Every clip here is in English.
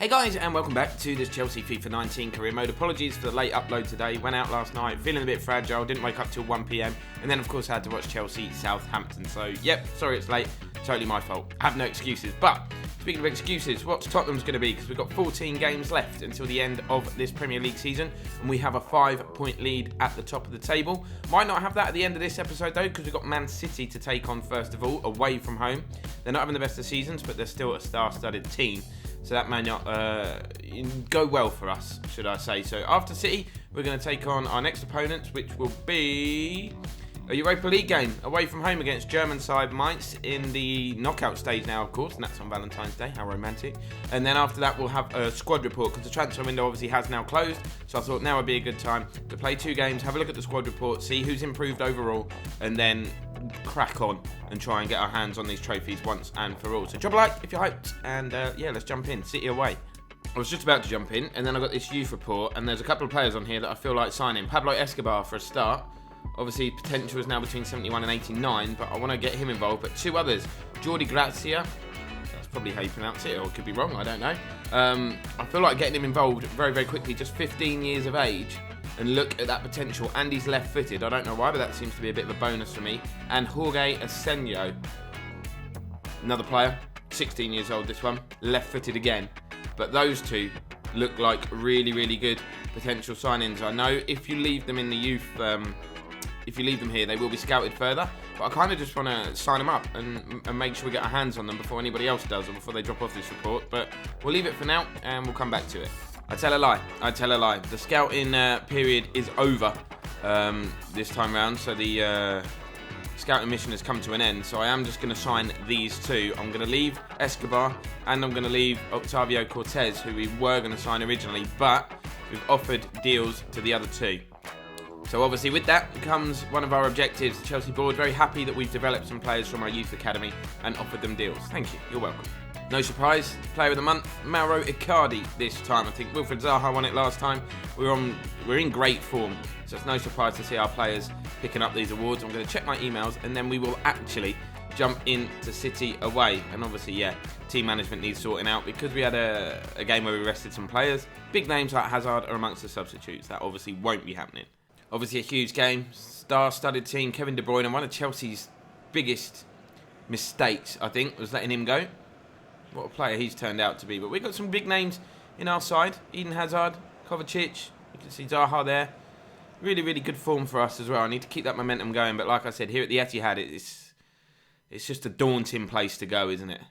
Hey guys, and welcome back to this Chelsea FIFA 19 career mode. Apologies for the late upload today. Went out last night, feeling a bit fragile, didn't wake up till 1 PM, and then of course had to watch Chelsea Southampton. So yep, sorry it's late, totally my fault. Have no excuses. But speaking of excuses, what's Tottenham's going to be? Because we've got 14 games left until the end of this Premier League season, and we have a 5-point lead at the top of the table. Might not have that at the end of this episode though, because we've got Man City to take on first of all, away from home. They're not having the best of seasons, but they're still a star-studded team. So that may not go well for us, should I say. So after City, we're going to take on our next opponents, which will be a Europa League game away from home against German side Mainz in the knockout stage now, of course, and that's on Valentine's Day. How romantic. And then after that, we'll have a squad report, because the transfer window obviously has now closed. So I thought now would be a good time to play 2 games, have a look at the squad report, see who's improved overall, and then crack on and try and get our hands on these trophies once and for all. So drop a like if you're hyped, and yeah, let's jump in. City away. I was just about to jump in, and then I got this youth report, and there's a couple of players on here that I feel like signing. Pablo Escobar for a start. Obviously, potential is now between 71 and 89, but I want to get him involved. But 2 others, Jordi Gracia, that's probably how you pronounce it, or it could be wrong, I don't know. I feel like getting him involved very, very quickly, just 15 years of age, and look at that potential. And he's left-footed. I don't know why, but that seems to be a bit of a bonus for me. And Jorge Asenjo, another player, 16 years old this one, left-footed again. But those 2 look like really, really good potential signings. I know if you leave them in the youth, if you leave them here, they will be scouted further. But I kind of just want to sign them up and make sure we get our hands on them before anybody else does, or before they drop off this report. But we'll leave it for now, and we'll come back to it. I tell a lie. The scouting period is over this time round, so the scouting mission has come to an end. So I am just going to sign these 2. I'm going to leave Escobar, and I'm going to leave Octavio Cortez, who we were going to sign originally, but we've offered deals to the other 2. So obviously with that comes one of our objectives. The Chelsea board very happy that we've developed some players from our youth academy and offered them deals. Thank you. You're welcome. No surprise, player of the month, Mauro Icardi this time. I think Wilfried Zaha won it last time. We're in great form, so it's no surprise to see our players picking up these awards. I'm going to check my emails, and then we will actually jump into City away. And obviously, yeah, team management needs sorting out, because we had a game where we rested some players. Big names like Hazard are amongst the substitutes. That obviously won't be happening. Obviously a huge game, star-studded team, Kevin De Bruyne, and one of Chelsea's biggest mistakes, I think, was letting him go. What a player he's turned out to be. But we've got some big names in our side. Eden Hazard, Kovacic, you can see Zaha there. Really, really good form for us as well. I need to keep that momentum going. But like I said, here at the Etihad, it's just a daunting place to go, isn't it?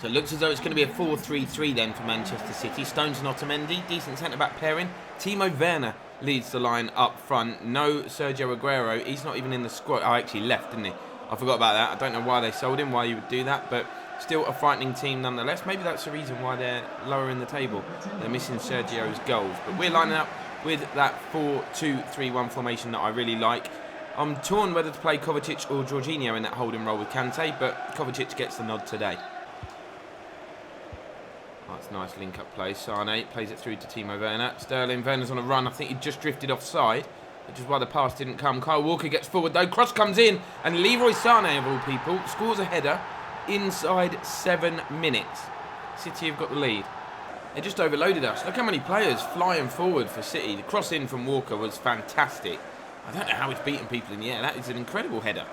So it looks as though it's going to be a 4-3-3 then for Manchester City. Stones and Otamendi, decent centre-back pairing. Timo Werner leads the line up front. No Sergio Aguero. He's not even in the squad. Oh, actually left, didn't he? I forgot about that. I don't know why they sold him, why you would do that, but still a frightening team nonetheless. Maybe that's the reason why they're lower in the table. They're missing Sergio's goals. But we're lining up with that 4-2-3-1 formation that I really like. I'm torn whether to play Kovacic or Jorginho in that holding role with Kante, but Kovacic gets the nod today. Oh, that's a nice link-up play. Sane plays it through to Timo Werner. Sterling, Werner's on a run. I think he just drifted offside, which is why the pass didn't come. Kyle Walker gets forward though. Cross comes in, and Leroy Sane, of all people, scores a header inside 7 minutes. City have got the lead. They just overloaded us. Look how many players flying forward for City. The cross in from Walker was fantastic. I don't know how he's beating people in the air. That is an incredible header.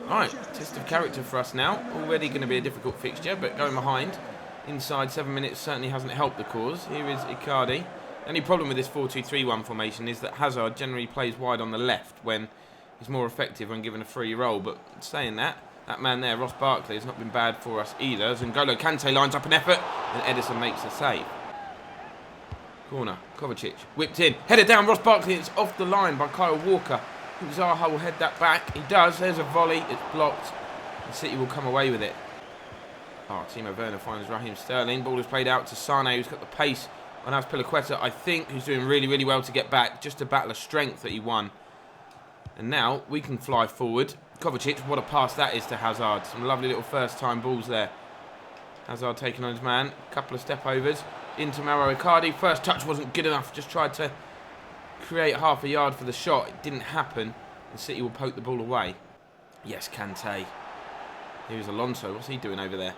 Alright, test of character for us now. Already going to be a difficult fixture, but going behind inside 7 minutes certainly hasn't helped the cause. Here is Icardi. The only problem with this 4-2-3-1 formation is that Hazard generally plays wide on the left when he's more effective when given a free role. But saying that man there, Ross Barkley, has not been bad for us either. N'Golo Kante lines up an effort, and Ederson makes a save. Corner, Kovacic, whipped in, headed down, Ross Barkley, it's off the line by Kyle Walker. I think Zaha will head that back. He does, there's a volley, it's blocked, and City will come away with it. Oh, Timo Werner finds Raheem Sterling. Ball is played out to Sane, who's got the pace on Azpilicueta, I think, who's doing really, really well to get back. Just a battle of strength that he won. And now we can fly forward. Kovacic, what a pass that is to Hazard. Some lovely little first-time balls there. Hazard taking on his man. Couple of step-overs into Mauro Icardi. First touch wasn't good enough. Just tried to create half a yard for the shot. It didn't happen. And City will poke the ball away. Yes, Kante. Here's Alonso. What's he doing over there?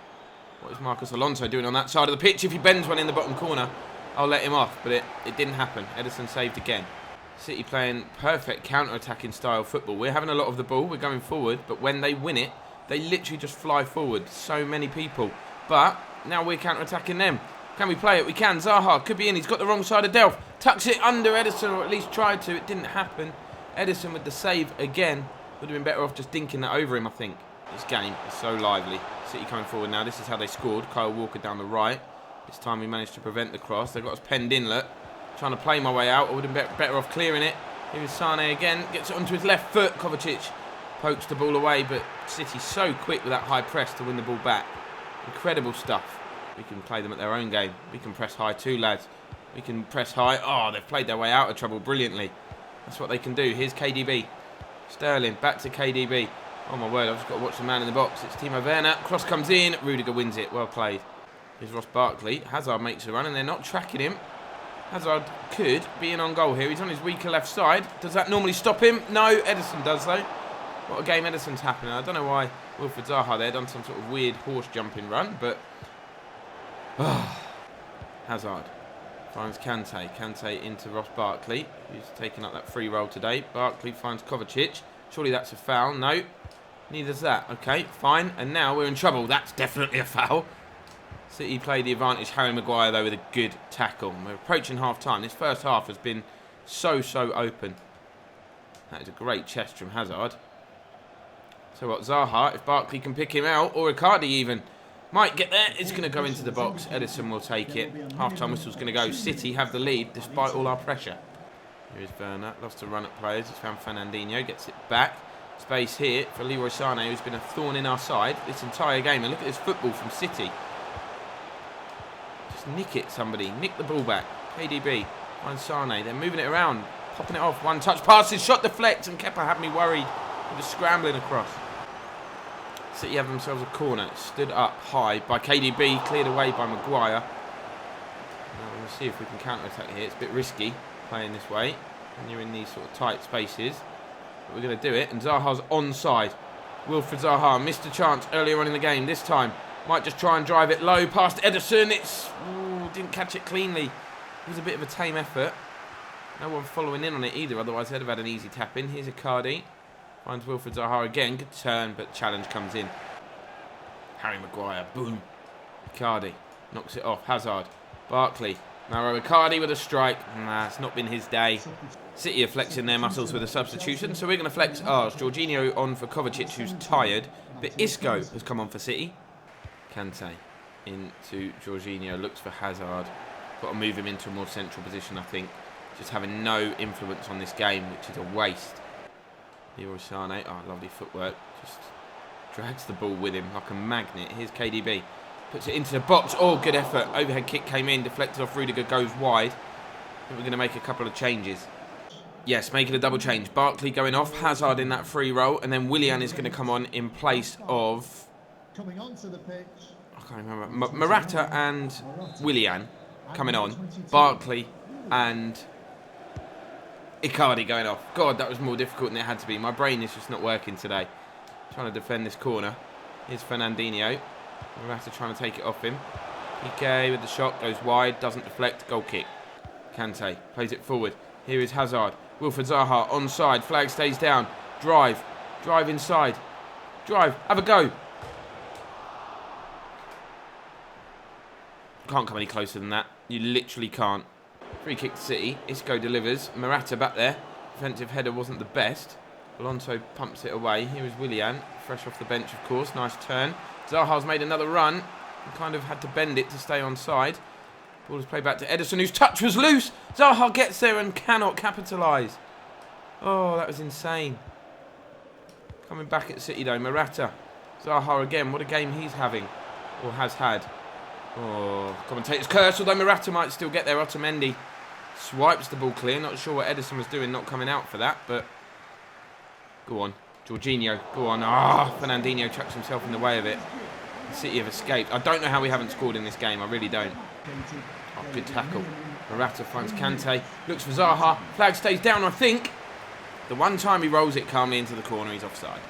What is Marcos Alonso doing on that side of the pitch? If he bends one in the bottom corner, I'll let him off. But it didn't happen. Ederson saved again. City playing perfect counter-attacking style football. We're having a lot of the ball. We're going forward. But when they win it, they literally just fly forward. So many people. But now we're counter-attacking them. Can we play it? We can. Zaha could be in. He's got the wrong side of Delph. Tucks it under Ederson, or at least tried to. It didn't happen. Ederson with the save again. Would have been better off just dinking that over him, I think. This game is so lively. City coming forward now. This is how they scored. Kyle Walker down the right. This time we managed to prevent the cross. They've got us penned in, look. Trying to play my way out. I would have been better off clearing it. Here is Sane again. Gets it onto his left foot. Kovacic pokes the ball away, but City's so quick with that high press to win the ball back. Incredible stuff. We can play them at their own game. We can press high too, lads. We can press high. Oh, they've played their way out of trouble brilliantly. That's what they can do. Here's KDB. Sterling, back to KDB. Oh my word, I've just got to watch the man in the box. It's Timo Werner. Cross comes in. Rudiger wins it. Well played. Here's Ross Barkley. Hazard makes a run and they're not tracking him. Hazard could be in on goal here. He's on his weaker left side. Does that normally stop him? No, Ederson does though. What a game Ederson's happening. I don't know why Wilfried Zaha there done some sort of weird horse jumping run, but Hazard finds Kante. Kante into Ross Barkley, who's taken up that free roll today. Barkley finds Kovacic. Surely that's a foul. No, neither's that. Okay, fine. And now we're in trouble. That's definitely a foul. City play the advantage. Harry Maguire, though, with a good tackle. We're approaching half-time. This first half has been so open. That is a great chest from Hazard. So what, Zaha, if Barkley can pick him out, or Icardi even, might get there. It's going to go into the box. Ederson will take it. Half-time whistle's going to go. City have the lead despite all our pressure. Here is Werner. Loves to run at players. He's found Fernandinho. Gets it back. Space here for Leroy Sane, who's been a thorn in our side this entire game. And look at this football from City. Just nick it, somebody. Nick the ball back. KDB. Finds Sane. They're moving it around. Popping it off. One touch passes. Shot deflects. And Kepa had me worried. He was scrambling across. City have themselves a corner. Stood up high by KDB. Cleared away by Maguire. Now we'll see if we can counter-attack here. It's a bit risky playing this way when you're in these sort of tight spaces. But we're going to do it. And Zaha's onside. Wilfried Zaha missed a chance earlier on in the game. This time might just try and drive it low past Ederson. Didn't catch it cleanly. It was a bit of a tame effort. No one following in on it either. Otherwise they'd have had an easy tap in. Here's Icardi. Finds Wilfried Zaha again. Good turn, but challenge comes in. Harry Maguire. Boom. Icardi knocks it off. Hazard. Barkley. Mauro Icardi with a strike. Nah, it's not been his day. City are flexing their muscles with a substitution, so we're going to flex ours. Jorginho on for Kovacic, who's tired. But Isco has come on for City. Kante into Jorginho. Looks for Hazard. Got to move him into a more central position, I think. Just having no influence on this game, which is a waste. Leroy Sane, lovely footwork. Just drags the ball with him like a magnet. Here's KDB. Puts it into the box. Oh, good effort. Overhead kick came in, deflected off Rudiger, goes wide. I think we're going to make a couple of changes. Yes, making a double change. Barkley going off, Hazard in that free roll, and then Willian is going to come on in place of... Coming onto the pitch. I can't remember. Morata and Willian coming on. Barkley and... Icardi going off. God, that was more difficult than it had to be. My brain is just not working today. Trying to defend this corner. Here's Fernandinho. Morata trying to take it off him. Piqué with the shot. Goes wide. Doesn't deflect. Goal kick. Kante plays it forward. Here is Hazard. Wilfried Zaha onside. Flag stays down. Drive. Drive inside. Drive. Have a go. Can't come any closer than that. You literally can't. Free kick to City. Isco delivers. Morata back there. Defensive header wasn't the best. Alonso pumps it away. Here is Willian. Fresh off the bench, of course. Nice turn. Zaha's made another run. He kind of had to bend it to stay on side. Ball is played back to Ederson, whose touch was loose. Zaha gets there and cannot capitalise. Oh, that was insane. Coming back at City, though. Morata. Zaha again. What a game he's having. Or has had. Oh, commentator's curse, although Morata might still get there. Otamendi swipes the ball clear. Not sure what Ederson was doing not coming out for that, but go on. Jorginho, go on. Fernandinho chucks himself in the way of it. City have escaped. I don't know how we haven't scored in this game. I really don't. Oh, good tackle. Morata finds Kante. Looks for Zaha. Flag stays down, I think. The one time he rolls it calmly into the corner, he's offside.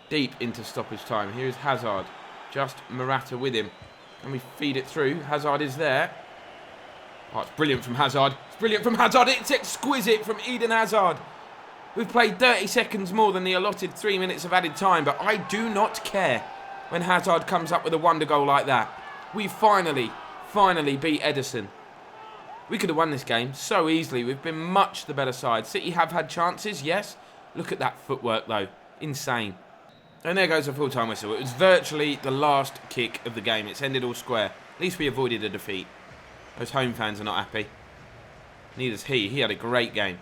Deep into stoppage time. Here is Hazard. Just Morata with him. And we feed it through. Hazard is there. Oh, it's brilliant from Hazard. It's brilliant from Hazard. It's exquisite from Eden Hazard. We've played 30 seconds more than the allotted 3 minutes of added time, but I do not care when Hazard comes up with a wonder goal like that. We finally beat Ederson. We could have won this game so easily. We've been much the better side. City have had chances, yes. Look at that footwork, though. Insane. And there goes a full-time whistle. It was virtually the last kick of the game. It's ended all square. At least we avoided a defeat. Those home fans are not happy. Neither's he. He had a great game.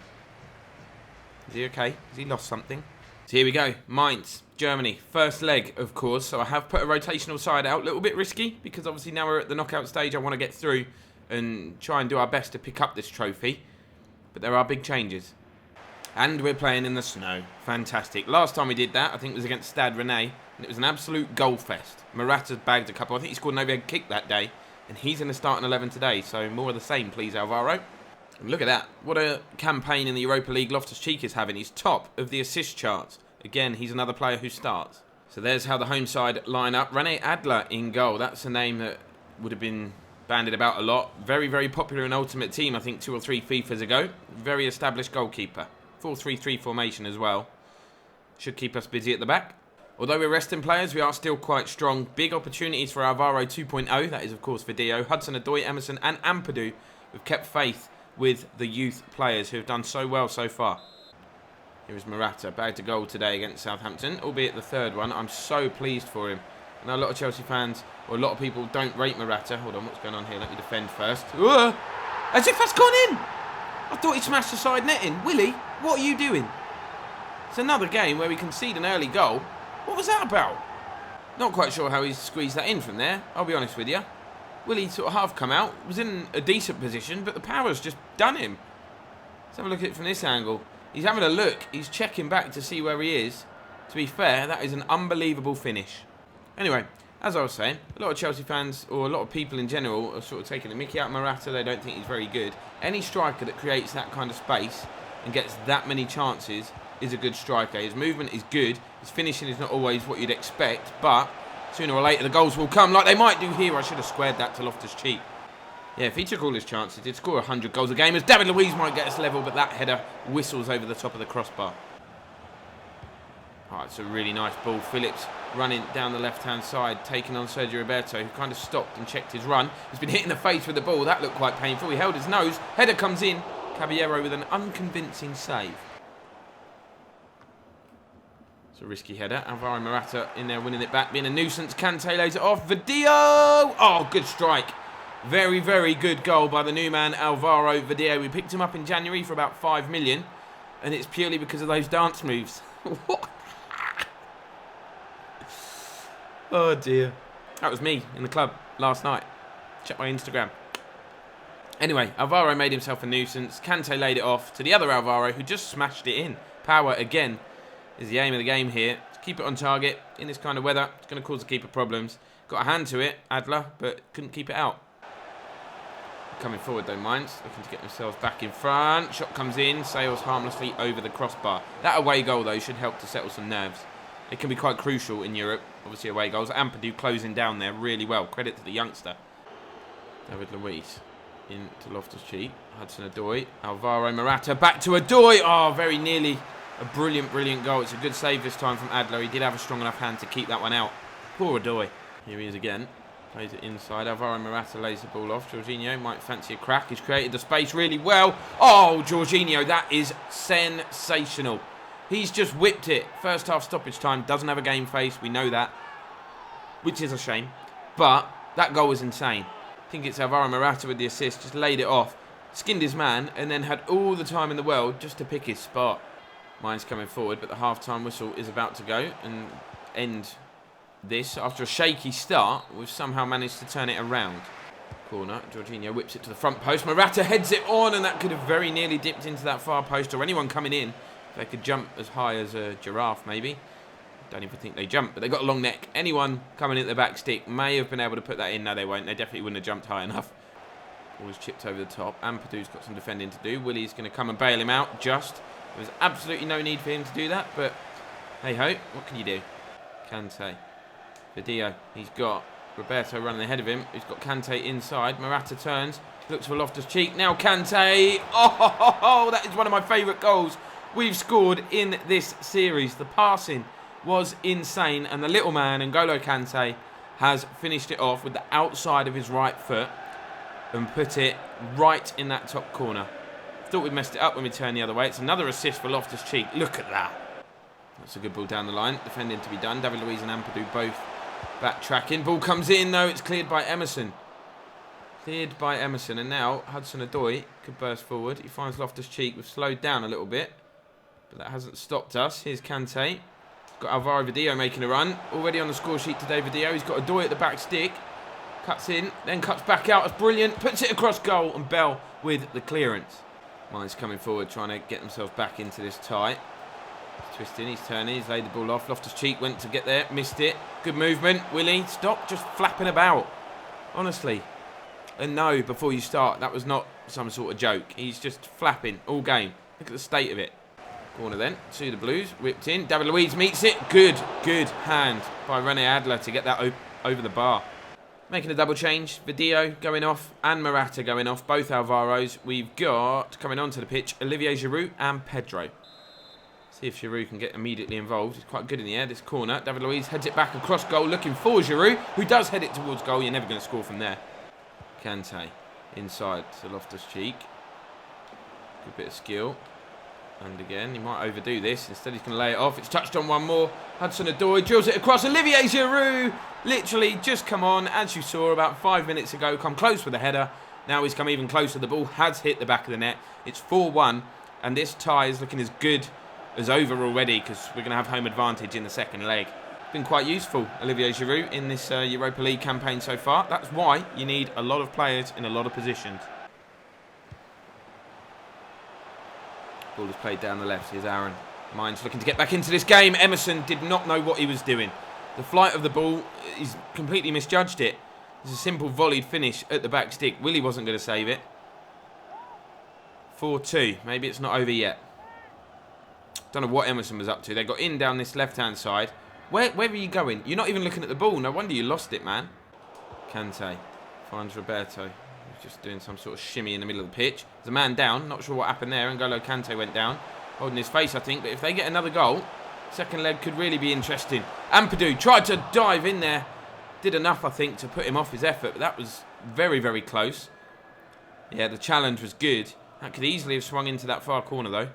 Is he okay? Has he lost something? So here we go. Mainz, Germany. First leg, of course. So I have put a rotational side out. A little bit risky because obviously now we're at the knockout stage. I want to get through and try and do our best to pick up this trophy. But there are big changes. And we're playing in the snow. Fantastic. Last time we did that, I think, was against Stade Rennais. And it was an absolute goal fest. Morata's bagged a couple. I think he scored an overhead kick that day. And he's in the starting 11 today. So more of the same, please, Alvaro. And look at that. What a campaign in the Europa League Loftus-Cheek is having. He's top of the assist charts. Again, he's another player who starts. So there's how the home side line up. René Adler in goal. That's a name that would have been bandied about a lot. Very, very popular in Ultimate Team, I think 2 or 3 FIFAs ago. Very established goalkeeper. 4-3-3 formation as well. Should keep us busy at the back. Although we're resting players, we are still quite strong. Big opportunities for Alvaro 2.0. That is, of course, Video. Hudson-Odoi, Emerson and Ampadu. We've kept faith with the youth players who have done so well so far. Here is Morata, bagged a goal today against Southampton, albeit the third one. I'm so pleased for him. I know a lot of Chelsea fans, or a lot of people, don't rate Morata. Hold on, what's going on here? Let me defend first. Ooh, as if that's gone in! I thought he smashed the side netting. Willie, what are you doing? It's another game where we concede an early goal. What was that about? Not quite sure how he's squeezed that in from there, I'll be honest with you. Willie sort of half come out, was in a decent position, but the power's just done him. Let's have a look at it from this angle. He's having a look, he's checking back to see where he is. To be fair, that is an unbelievable finish. Anyway, as I was saying, a lot of Chelsea fans, or a lot of people in general, are sort of taking the mickey out of Morata. They don't think he's very good. Any striker that creates that kind of space and gets that many chances is a good striker. His movement is good. His finishing is not always what you'd expect, but sooner or later the goals will come, like they might do here. I should have squared that to Loftus-Cheek. Yeah, if he took all his chances, he'd score 100 goals a game, as David Luiz might get us level, but that header whistles over the top of the crossbar. Oh, it's a really nice ball. Phillips running down the left-hand side, taking on Sergio Roberto, who kind of stopped and checked his run. He's been hit in the face with the ball. That looked quite painful. He held his nose. Header comes in. Caballero with an unconvincing save. It's a risky header. Alvaro Morata in there winning it back, being a nuisance. Kante lays it off. Video! Oh, good strike. Very, very good goal by the new man, Alvaro Video. We picked him up in January for about 5 million, and it's purely because of those dance moves. What? Oh, dear. That was me in the club last night. Check my Instagram. Anyway, Alvaro made himself a nuisance. Kante laid it off to the other Alvaro, who just smashed it in. Power, again, is the aim of the game here. To keep it on target in this kind of weather. It's going to cause the keeper problems. Got a hand to it, Adler, but couldn't keep it out. Coming forward though, Mainz, looking to get themselves back in front. Shot comes in, sails harmlessly over the crossbar. That away goal though should help to settle some nerves. It can be quite crucial in Europe, obviously away goals. Ampadu closing down there really well. Credit to the youngster. David Luiz into Loftus-Cheek. Hudson-Odoi. Alvaro Morata back to Odoi. Oh, very nearly a brilliant, brilliant goal. It's a good save this time from Adler. He did have a strong enough hand to keep that one out. Poor Odoi. Here he is again. Plays it inside. Alvaro Morata lays the ball off. Jorginho might fancy a crack. He's created the space really well. Oh, Jorginho, that is sensational. He's just whipped it. First half stoppage time. Doesn't have a game face. We know that. Which is a shame. But that goal was insane. I think it's Alvaro Morata with the assist. Just laid it off. Skinned his man. And then had all the time in the world just to pick his spot. Mine's coming forward. But the half-time whistle is about to go. And end this. After a shaky start, we've somehow managed to turn it around. Corner. Jorginho whips it to the front post. Morata heads it on. And that could have very nearly dipped into that far post. Or anyone coming in. They could jump as high as a giraffe, maybe. Don't even think they jump, but they've got a long neck. Anyone coming in the back stick may have been able to put that in. No, they won't. They definitely wouldn't have jumped high enough. Always chipped over the top. Ampadu's got some defending to do. Willie's going to come and bail him out. Just. There's absolutely no need for him to do that, but hey-ho, what can you do? Kante. Video. He's got Roberto running ahead of him. He's got Kante inside. Morata turns. Looks for Loftus-Cheek. Now Kante. Oh, that is one of my favourite goals we've scored in this series. The passing was insane. And the little man, N'Golo Kante, has finished it off with the outside of his right foot and put it right in that top corner. Thought we'd messed it up when we turned the other way. It's another assist for Loftus-Cheek. Look at that. That's a good ball down the line. Defending to be done. David Luiz and Ampadu both backtracking. Ball comes in though. It's cleared by Emerson. Cleared by Emerson. And now Hudson-Odoi could burst forward. He finds Loftus-Cheek. We've slowed down a little bit, but that hasn't stopped us. Here's Kante. Got Alvaro Vidal making a run. Already on the score sheet today, Vidal. He's got Odoi at the back stick. Cuts in, then cuts back out. It's brilliant. Puts it across goal, and Bell with the clearance. Mainz coming forward, trying to get themselves back into this tie. He's twisting, he's turning, he's laid the ball off. Loftus-Cheek went to get there, missed it. Good movement. Willie, stop just flapping about. Honestly. And no, before you start, that was not some sort of joke. He's just flapping all game. Look at the state of it. Corner then to the Blues, whipped in. David Luiz meets it. Good hand by Rene Adler to get that over the bar. Making a double change. Vidal going off and Morata going off. Both Alvaros. We've got, coming onto the pitch, Olivier Giroud and Pedro. See if Giroud can get immediately involved. He's quite good in the air, this corner. David Luiz heads it back across goal, looking for Giroud, who does head it towards goal. You're never going to score from there. Kante inside to Loftus-Cheek. Good bit of skill. And again, he might overdo this. Instead, he's going to lay it off. It's touched on one more. Hudson-Odoi drills it across. Olivier Giroud literally just come on, as you saw about 5 minutes ago. Come close with a header. Now he's come even closer. The ball has hit the back of the net. It's 4-1. And this tie is looking as good as over already, because we're going to have home advantage in the second leg. Been quite useful, Olivier Giroud, in this Europa League campaign so far. That's why you need a lot of players in a lot of positions. Ball is played down the left. Here's Aaron. Mainz looking to get back into this game. Emerson did not know what he was doing. The flight of the ball, he's completely misjudged it. It's a simple volleyed finish at the back stick. Willie wasn't going to save it. 4-2. Maybe it's not over yet. Don't know what Emerson was up to. They got in down this left-hand side. Where are you going? You're not even looking at the ball. No wonder you lost it, man. Kante finds Roberto. Just doing some sort of shimmy in the middle of the pitch. There's a man down. Not sure what happened there. N'Golo Kante went down. Holding his face, I think. But if they get another goal, second leg could really be interesting. Ampadu tried to dive in there. Did enough, I think, to put him off his effort. But that was very, very close. Yeah, the challenge was good. That could easily have swung into that far corner, though.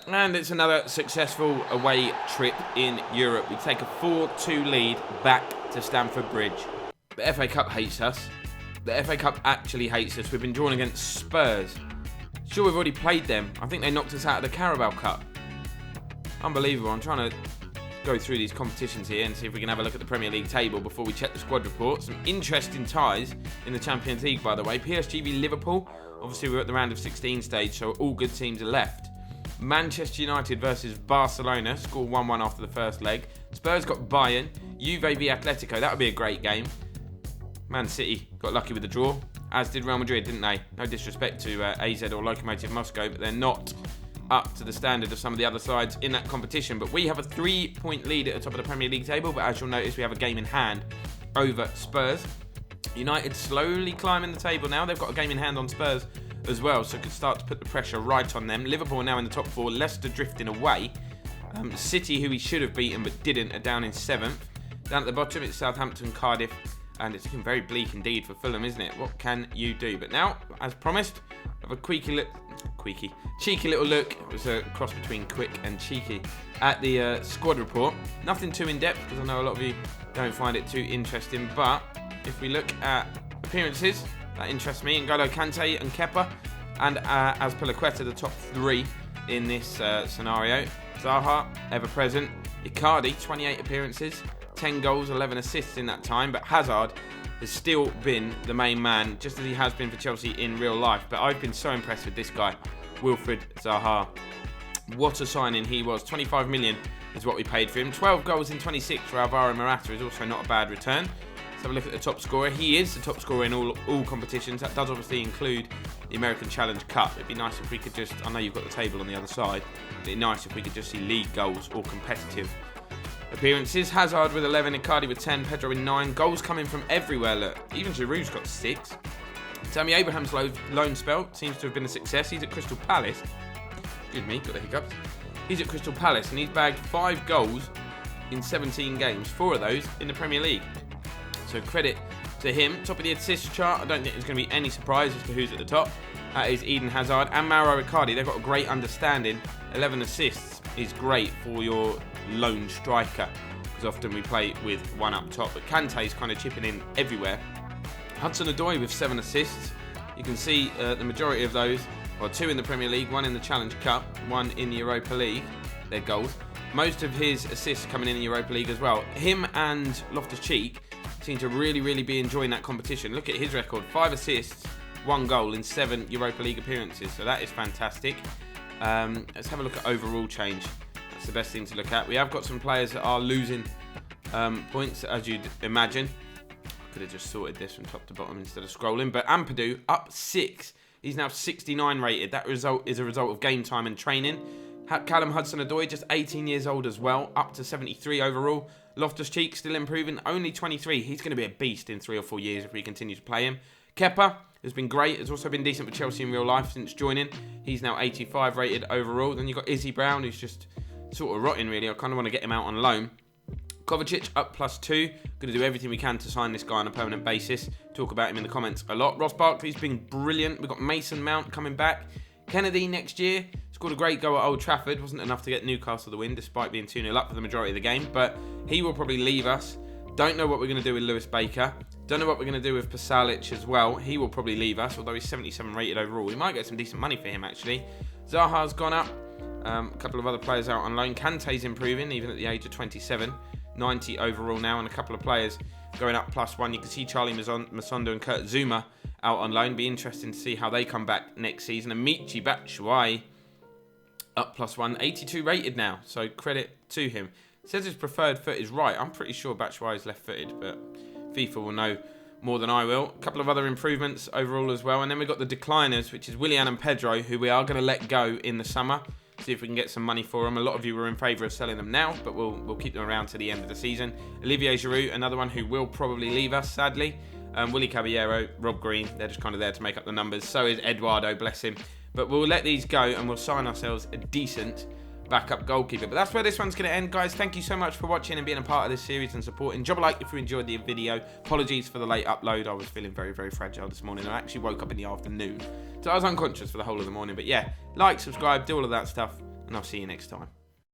And it's another successful away trip in Europe. We take a 4-2 lead back to Stamford Bridge. The FA Cup hates us. The FA Cup actually hates us. We've been drawn against Spurs. Sure, we've already played them. I think they knocked us out of the Carabao Cup. Unbelievable. I'm trying to go through these competitions here and see if we can have a look at the Premier League table before we check the squad report. Some interesting ties in the Champions League, by the way. PSG v Liverpool. Obviously, we're at the round of 16 stage, so all good teams are left. Manchester United versus Barcelona. Score 1-1 after the first leg. Spurs got Bayern. Juve v Atletico. That would be a great game. Man City got lucky with the draw, as did Real Madrid, didn't they? No disrespect to AZ or Lokomotiv Moscow, but they're not up to the standard of some of the other sides in that competition. But we have a 3-point lead at the top of the Premier League table, but as you'll notice, we have a game in hand over Spurs. United slowly climbing the table now. They've got a game in hand on Spurs as well, so could start to put the pressure right on them. Liverpool now in the top 4, Leicester drifting away. City, who we should have beaten but didn't, are down in 7th. Down at the bottom, it's Southampton, Cardiff, and it's looking very bleak indeed for Fulham, isn't it? What can you do? But now, as promised, have a cheeky little look. It was a cross between quick and cheeky at the squad report. Nothing too in-depth, because I know a lot of you don't find it too interesting. But if we look at appearances, that interests me. N'Golo Kante and Kepa, and as Palaqueta, the top 3 in this scenario. Zaha, ever present. Icardi, 28 appearances. 10 goals, 11 assists in that time, but Hazard has still been the main man, just as he has been for Chelsea in real life. But I've been so impressed with this guy, Wilfried Zaha. What a signing he was. 25 million is what we paid for him. 12 goals in 26 for Alvaro Morata is also not a bad return. Let's have a look at the top scorer. He is the top scorer in all competitions. That does obviously include the American Challenge Cup. It'd be nice if we could just, I know you've got the table on the other side, it'd be nice if we could just see league goals or competitive appearances. Hazard with 11, Icardi with 10, Pedro with 9. Goals coming from everywhere. Look, even Giroud's got 6. Tammy Abraham's loan spell seems to have been a success. He's at Crystal Palace. Excuse me, got the hiccups. He's at Crystal Palace and he's bagged 5 goals in 17 games. 4 of those in the Premier League. So credit to him. Top of the assist chart. I don't think there's going to be any surprise as to who's at the top. That is Eden Hazard and Mauro Icardi. They've got a great understanding. 11 assists is great for your lone striker, because often we play with one up top. But Kante's kind of chipping in everywhere. Hudson-Odoi with 7 assists. You can see the majority of those, or 2 in the Premier League, 1 in the Challenge Cup, 1 in the Europa League. They're goals. Most of his assists coming in the Europa League as well. Him and Loftus-Cheek seem to really be enjoying that competition. Look at his record: 5 assists, 1 goal in 7 Europa League appearances. So that is fantastic. Let's have a look at overall change. That's the best thing to look at. We have got some players that are losing points, as you'd imagine. I could have just sorted this from top to bottom instead of scrolling. But Ampadu up 6. He's now 69 rated. That result is a result of game time and training. Callum Hudson-Odoi, just 18 years old as well, up to 73 overall. Loftus-Cheek still improving, only 23. He's going to be a beast in 3 or 4 years if we continue to play him. Kepa has been great. Has also been decent for Chelsea in real life since joining. He's now 85 rated overall. Then you've got Izzy Brown, who's just sort of rotting, really. I kind of want to get him out on loan. Kovacic up +2. Going to do everything we can to sign this guy on a permanent basis. Talk about him in the comments a lot. Ross Barkley's been brilliant. We've got Mason Mount coming back. Kennedy next year. Scored a great goal at Old Trafford. Wasn't enough to get Newcastle the win, despite being 2-0 up for the majority of the game. But he will probably leave us. Don't know what we're going to do with Lewis Baker. Don't know what we're going to do with Pasalic as well. He will probably leave us, although he's 77 rated overall. We might get some decent money for him, actually. Zaha's gone up. A couple of other players out on loan. Kante's improving, even at the age of 27. 90 overall now, and a couple of players going up +1. You can see Charlie Masondo and Kurt Zuma out on loan. Be interesting to see how they come back next season. And Michy Batshuayi up +1. 82 rated now, so credit to him. It says his preferred foot is right. I'm pretty sure Batshuayi is left-footed, but FIFA will know more than I will. A couple of other improvements overall as well. And then we've got the decliners, which is Willian and Pedro, who we are going to let go in the summer. See if we can get some money for them. A lot of you were in favour of selling them now, but we'll keep them around to the end of the season. Olivier Giroud, another one who will probably leave us, sadly. Willy Caballero, Rob Green, they're just kind of there to make up the numbers. So is Eduardo, bless him. But we'll let these go and we'll sign ourselves a decent backup goalkeeper. But that's where this one's going to end, guys. Thank you so much for watching and being a part of this series and supporting. Drop a like if you enjoyed the video. Apologies for the late upload. I was feeling very fragile this morning. I actually woke up in the afternoon, so I was unconscious for the whole of the morning. But yeah, like, subscribe, do all of that stuff, and I'll see you next time.